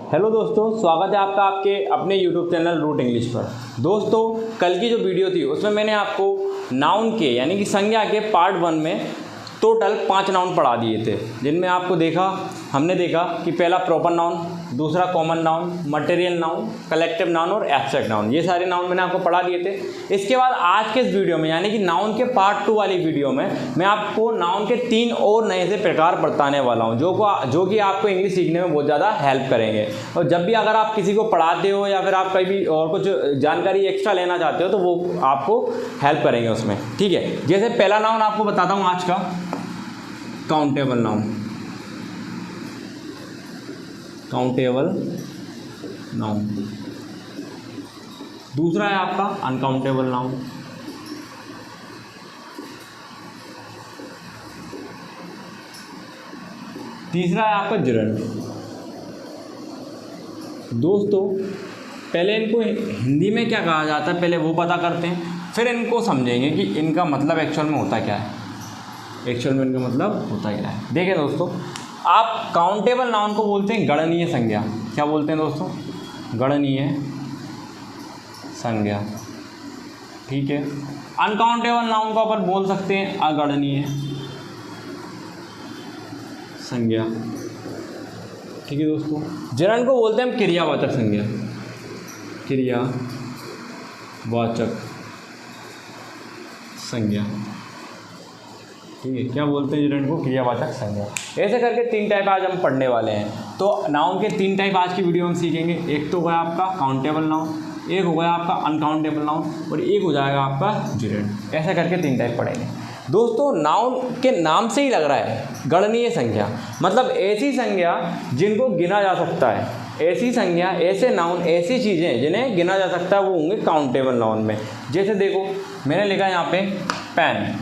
Hello दोस्तों, स्वागत है आपका आपके अपने YouTube चैनल रूट इंग्लिश पर। दोस्तों, कल की जो वीडियो थी उसमें मैंने आपको नाउन के यानी कि संज्ञा के पार्ट 1 में टोटल 5 नाउन पढ़ा दिए थे, जिनमें आपको हमने देखा कि पहला प्रॉपर नाउन, दूसरा common noun, material noun, collective noun और एब्स्ट्रैक्ट नाउन। ये सारे नाउन मैंने आपको पढ़ा दिए थे। इसके बाद आज के इस वीडियो में यानी कि नाउन के पार्ट 2 वाली वीडियो में मैं आपको नाउन के 3 और नए से प्रकार बताने वाला हूँ, जो कि आपको इंग्लिश सीखने में बहुत ज़्यादा हेल्प करेंगे। और जब भी अगर आप किसी को पढ़ाते हो या फिर आप कहीं भी और कुछ जानकारी एक्स्ट्रा लेना चाहते हो तो वो आपको हेल्प करेंगे उसमें, ठीक है। जैसे पहला नाउन आपको बताता हूँ आज का, काउंटेबल नाउन। Countable noun. दूसरा है आपका अनकाउंटेबल नाउन। तीसरा है आपका जिरंड। दोस्तों, पहले इनको हिंदी में क्या कहा जाता है पहले वो पता करते हैं, फिर इनको समझेंगे कि इनका मतलब एक्चुअल में होता क्या है। एक्चुअल में इनका मतलब होता क्या है, देखिए दोस्तों, आप काउंटेबल नाउन को बोलते हैं गणनीय संज्ञा। क्या बोलते हैं दोस्तों? गणनीय संज्ञा, ठीक है। अनकाउंटेबल नाउन को अपन बोल सकते हैं अगणनीय संज्ञा, ठीक है दोस्तों। जिरंड को बोलते हैं हम क्रियावाचक संज्ञा, क्रियावाचक संज्ञा, ठीक है। क्या बोलते हैं जिरंड को? क्रियावाचक संज्ञा। ऐसे करके 3 टाइप आज हम पढ़ने वाले हैं। तो नाउन के 3 टाइप आज की वीडियो में हम सीखेंगे। एक तो हो गया आपका काउंटेबल नाउन, एक हो गया आपका अनकाउंटेबल नाउन और एक हो जाएगा आपका जिरंड। ऐसा करके 3 टाइप पढ़ेंगे। दोस्तों, नाउन के नाम से ही लग रहा है गणनीय संज्ञा, मतलब ऐसी संज्ञा जिनको गिना जा सकता है। ऐसी संज्ञा, ऐसे नाउन, ऐसी चीज़ें जिन्हें गिना जा सकता है वो होंगे काउंटेबल नाउन में। जैसे देखो, मैंने लिखा यहाँ पे पेन।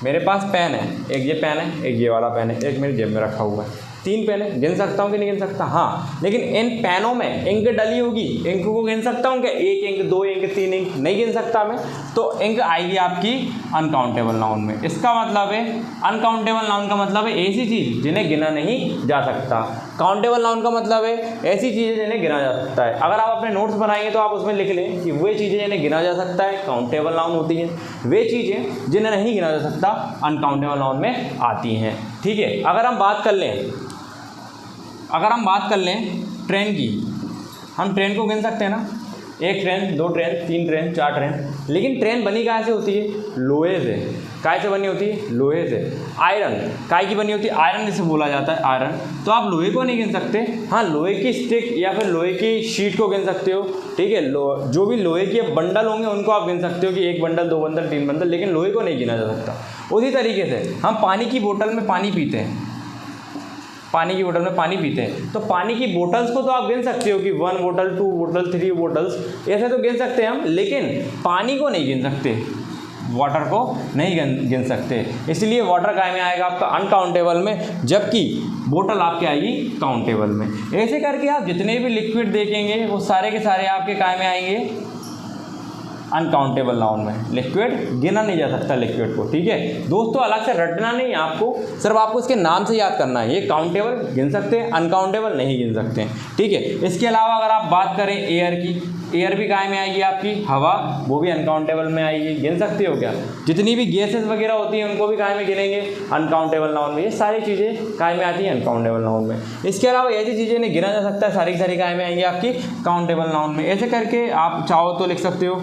मेरे पास पेन है, एक ये पेन है, एक ये वाला पेन है, एक मेरी जेब में रखा हुआ है। 3 पेन है, गिन सकता हूँ कि नहीं गिन सकता? हाँ, लेकिन इन पेनों में इंक डली होगी, इंक को गिन सकता हूँ क्या? 1 इंक, 2 इंक, 3 इंक नहीं गिन सकता मैं, तो इंक आएगी आपकी अनकाउंटेबल नाउन में। इसका मतलब है अनकाउंटेबल नाउन का मतलब है ऐसी चीज़ जिन्हें गिना नहीं जा सकता। काउंटेबल नाउन का मतलब है ऐसी चीज़ें जिन्हें गिना जा सकता है। अगर आप अपने नोट्स बनाएंगे तो आप उसमें लिख लें कि वे चीज़ें जिन्हें गिना जा सकता है काउंटेबल नाउन होती हैं, वे चीज़ें जिन्हें नहीं गिना जा सकता अनकाउंटेबल नाउन में आती हैं, ठीक है। अगर हम बात कर लें ट्रेन की, हम ट्रेन को गिन सकते हैं ना, 1 ट्रेन, 2 ट्रेन, 3 ट्रेन, 4 ट्रेन। लेकिन ट्रेन बनी कहाँ से होती है? लोहे से। काय से बनी होती है? लोहे से। आयरन काय की बनी होती है? आयरन जिसे बोला जाता है आयरन। तो आप लोहे को नहीं गिन सकते। हाँ, लोहे की स्टिक या फिर लोहे की शीट को गिन सकते हो, ठीक है। जो भी लोहे के बंडल होंगे उनको आप गिन सकते हो कि 1 बंडल, 2 बंडल, 3 बंडल, लेकिन लोहे को नहीं गिना जा सकता। उसी तरीके से हम पानी की बोतल में पानी पीते हैं, पानी की बोतल में पानी पीते हैं, तो पानी की बोतल्स को तो आप गिन सकते हो कि 1 बोतल, 2 बोतल, 3 बोतल्स, ऐसे तो गिन सकते हैं हम, लेकिन पानी को नहीं गिन सकते, वाटर को नहीं गिन सकते। इसलिए वाटर काय में आएगा आपका अनकाउंटेबल में, जबकि बोतल आपके आएगी काउंटेबल में। ऐसे करके आप जितने भी लिक्विड देखेंगे वो सारे के सारे आपके काय में आएंगे अनकाउंटेबल नाउन में। लिक्विड गिना नहीं जा सकता लिक्विड को, ठीक है दोस्तों। अलग से रटना नहीं आपको, सिर्फ आपको इसके नाम से याद करना है। ये काउंटेबल गिन सकते हैं, अनकाउंटेबल नहीं गिन सकते हैं, ठीक है। इसके अलावा अगर आप बात करें एयर की, एयर भी काय में आएगी आपकी? हवा, वो भी अनकाउंटेबल में आएगी। गिन सकते हो क्या? जितनी भी गैसेस वगैरह होती हैं उनको भी काय में गिनेंगे? अनकाउंटेबल नाउन में। ये सारी चीज़ें काय में आती हैं अनकाउंटेबल नाउन में। इसके अलावा ऐसी चीज़ें नहीं गिना जा सकता, सारी की सारी काय में आएंगी आपकी काउंटेबल नाउन में। ऐसे करके आप चाहो तो लिख सकते हो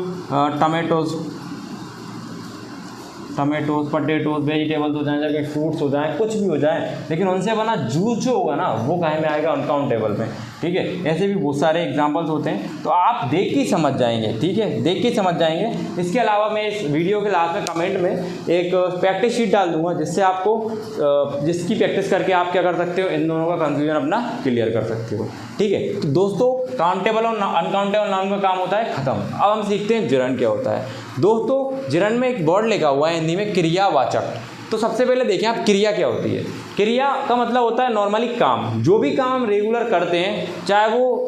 टमेटोज, पटेटोज, वेजिटेबल्स हो जाए, चाहे फ्रूट्स हो जाए, कुछ भी हो जाए, लेकिन उनसे बना जूस जो होगा ना वो काहे में आएगा? अनकाउंटेबल में, ठीक है। ऐसे भी बहुत सारे एग्जांपल्स होते हैं, तो आप देख के समझ जाएंगे, ठीक है, देख के समझ जाएंगे। इसके अलावा मैं इस वीडियो के लास्ट में कमेंट में एक प्रैक्टिस शीट डाल दूंगा, जिससे आपको जिसकी प्रैक्टिस करके आप क्या कर सकते हो, इन दोनों का कंफ्यूजन अपना क्लियर कर सकते हो, ठीक है। तो दोस्तों, काउंटेबल और अनकाउंटेबल नाउन का काम होता है खत्म। अब हम सीखते हैं जिरंड क्या होता है। दोस्तों, जिरंड में एक वर्ड लिखा हुआ है हिंदी में क्रियावाचक। तो सबसे पहले देखें आप क्रिया क्या होती है। क्रिया का मतलब होता है नॉर्मली काम, जो भी काम हम रेगुलर करते हैं, चाहे वो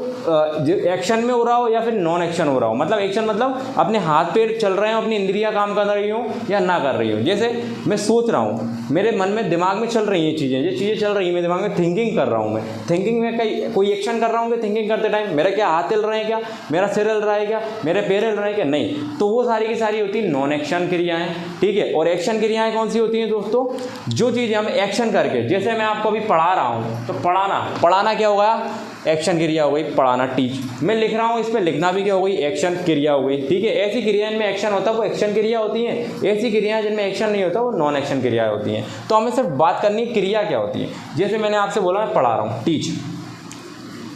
एक्शन में हो रहा हो या फिर नॉन एक्शन हो रहा हो। मतलब एक्शन मतलब अपने हाथ पैर चल रहे हो, अपनी इंद्रियां काम कर रही हो या ना कर रही हो। जैसे मैं सोच रहा हूँ, मेरे मन में दिमाग में चल रही हैं चीज़ें, ये चीज़ें चल रही हैं, मेरे दिमाग में थिंकिंग कर रहा हूँ। मैं थिंकिंग में कोई एक्शन कर रहा हूँ कि थिंकिंग करते टाइम मेरा क्या हाथ हिल रहे हैं, क्या मेरा सिर हिल रहा है, क्या मेरे पैर हिल रहे हैं, क्या नहीं, तो वो सारी की सारी होती है नॉन एक्शन क्रियाएं। ठीक है, और एक्शन क्रियाएं कौन सी होती हैं दोस्तों? जो चीज़ें हम एक्शन करके, जैसे मैं आपको अभी पढ़ा रहा हूँ, तो पढ़ाना क्या होगा? एक्शन क्रिया हो गई, पढ़ाना टीच। मैं लिख रहा हूँ, इस पर लिखना भी क्या हो गई? एक्शन क्रिया हो गई। ठीक है, ऐसी क्रिया जिनमें एक्शन होता है वो एक्शन क्रिया होती हैं, ऐसी क्रियाएं जिनमें एक्शन नहीं होता वो नॉन एक्शन क्रिया होती हैं। तो हमें सिर्फ बात करनी है क्रिया क्या होती है। जैसे मैंने आपसे बोला मैं पढ़ा रहा हूँ, टीच,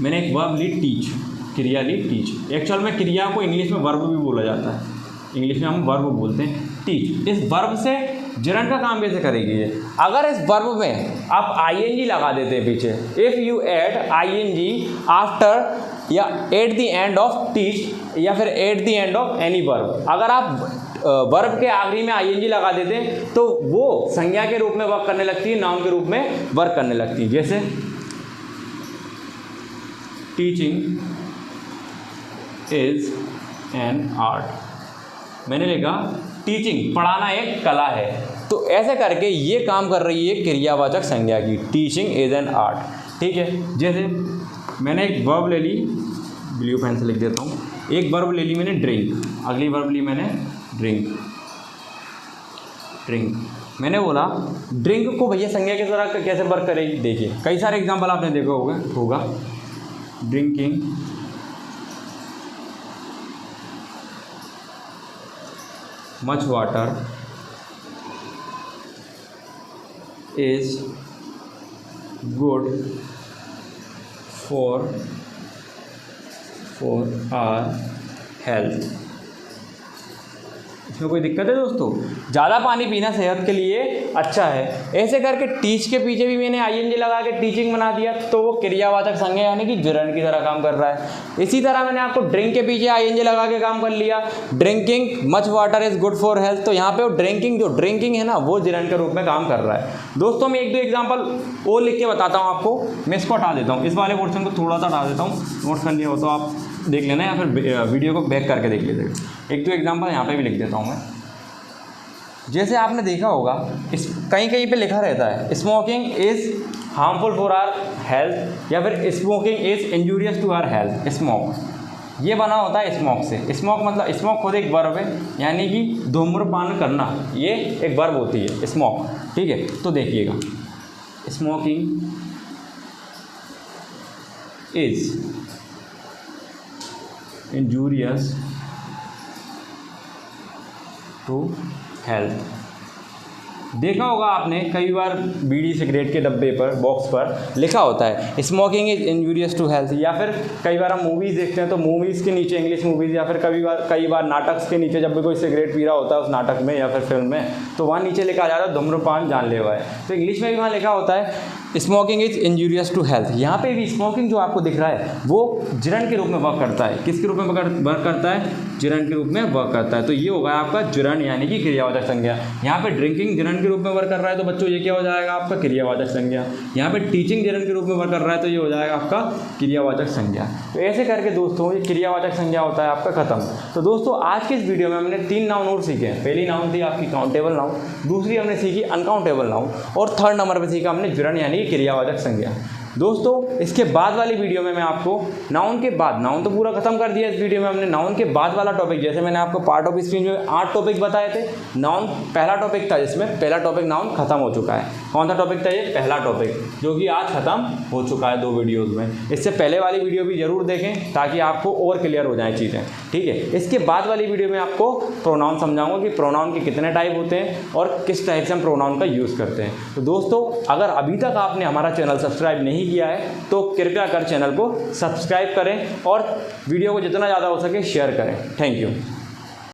मैंने एक वर्ब ली टीच, क्रिया ली टीच। एक्चुअल में क्रिया को इंग्लिश में वर्ब भी बोला जाता है, इंग्लिश में हम वर्ब बोलते हैं टीच। इस वर्ब से जिरंड का काम कैसे करेगी ये? अगर इस वर्ब में आप आईएनजी लगा देते हैं पीछे, if you add I N G after या at the end of teach या फिर at the end of any verb, अगर आप वर्ब के आखिरी में आईएनजी लगा देते हैं तो वो संज्ञा के रूप में वर्क करने लगती है, नाउन के रूप में वर्क करने लगती है। जैसे टीचिंग इज एन आर्ट, मैंने लिखा टीचिंग, पढ़ाना एक कला है। तो ऐसे करके ये काम कर रही है क्रियावाचक संज्ञा की, टीचिंग इज एन आर्ट। ठीक है, जैसे मैंने एक वर्ब ले ली, ब्लू पेन से लिख देता हूँ, एक वर्ब ले ली मैंने ड्रिंक, अगली वर्ब ली मैंने ड्रिंक। मैंने बोला ड्रिंक को भैया संज्ञा की तरह कैसे वर्क करेगी? देखिए कई सारे एग्जाम्पल आपने देखा होगा, drinking, much water is good for our health। इसमें कोई दिक्कत है दोस्तों? ज़्यादा पानी पीना सेहत के लिए अच्छा है। ऐसे करके टीच के पीछे भी मैंने आईएनजी लगा के टीचिंग बना दिया, तो वो क्रियावाचक संज्ञा यानी कि जिरंड की तरह काम कर रहा है। इसी तरह मैंने आपको ड्रिंक के पीछे आईएनजी लगा के काम कर लिया, drinking much water is good for health, तो यहाँ पे वो ड्रिंकिंग है ना, वो जिरंड के रूप में काम कर रहा है। दोस्तों मैं एक दो एग्जाम्पल और लिख के बताता हूँ आपको, मैं इसको हटा देता हूँ, इस वाले पोर्शन को थोड़ा सा हटा देता हूँ, नोट कर लिया हो तो आप देख लेना या फिर वीडियो को बैक करके देख लीजिएगा। एक दो एग्जाम्पल यहाँ पे भी लिख देता हूँ मैं। जैसे आपने देखा होगा कहीं पे लिखा रहता है smoking is harmful for our health या फिर smoking is injurious to our health. Smoke ये बना होता है स्मोक से। स्मोक मतलब स्मोक खुद एक वर्ब है, यानी कि धूम्रपान करना, ये एक वर्ब होती है स्मोक। ठीक है, तो देखिएगा smoking is injurious to health. देखा होगा आपने कई बार बीड़ी सिगरेट के डब्बे पर, बॉक्स पर लिखा होता है smoking is injurious to health, या फिर कई बार हम मूवीज़ देखते हैं तो मूवीज़ के नीचे, इंग्लिश मूवीज़ या फिर कई बार नाटक के नीचे जब भी कोई सिगरेट पी रहा होता है उस नाटक में या फिर फिल्म में, तो वहाँ नीचे लिखा जाता है धूम्रपान जानलेवा है। तो इंग्लिश में भी वहाँ लिखा होता है smoking is injurious to health. यहाँ पे भी स्मोकिंग जो आपको दिख रहा है वो जिरंड के रूप में वर्क करता है। किसके रूप में वर्क करता है? जिरंड के रूप में वर्क करता है। तो ये होगा आपका जिरंड यानी कि क्रियावाचक संज्ञा। यहाँ पे ड्रिंकिंग जिरंड के रूप में वर्क कर रहा है तो बच्चों ये क्या हो जाएगा आपका? क्रियावाचक संज्ञा। यहाँ पे टीचिंग जिरंड के रूप में वर्क कर रहा है तो ये हो जाएगा आपका क्रियावाचक संज्ञा। तो ऐसे करके दोस्तों ये क्रियावाचक संज्ञा होता है आपका खत्म। तो दोस्तों आज की इस वीडियो में हमने 3 नाउन और सीखे हैं। पहली नाउन थी आपकी काउंटेबल नाउन, दूसरी हमने सीखी अनकाउंटेबल नाउन, और थर्ड नंबर पर सीखा हमने जिरंड यानी कि क्रियावाचक संज्ञा। दोस्तों इसके बाद वाली वीडियो में मैं आपको नाउन के बाद, नाउन तो पूरा खत्म कर दिया इस वीडियो में हमने, नाउन के बाद वाला टॉपिक, जैसे मैंने आपको पार्ट ऑफ स्पीच में 8 टॉपिक बताए थे, नाउन पहला टॉपिक था जिसमें पहला टॉपिक नाउन खत्म हो चुका है। कौन सा टॉपिक था ये? पहला टॉपिक, जो कि आज खत्म हो चुका है 2 वीडियोज़ में। इससे पहले वाली वीडियो भी ज़रूर देखें ताकि आपको और क्लियर हो जाए चीज़ें। ठीक है, इसके बाद वाली वीडियो में आपको प्रोनाउन समझाऊंगा कि प्रोनाउन के कितने टाइप होते हैं और किस टाइप से हम प्रोनाउन का यूज़ करते हैं। तो दोस्तों अगर अभी तक आपने हमारा चैनल सब्सक्राइब नहीं किया है तो कृपया कर चैनल को सब्सक्राइब करें और वीडियो को जितना ज़्यादा हो सके शेयर करें। Thank you.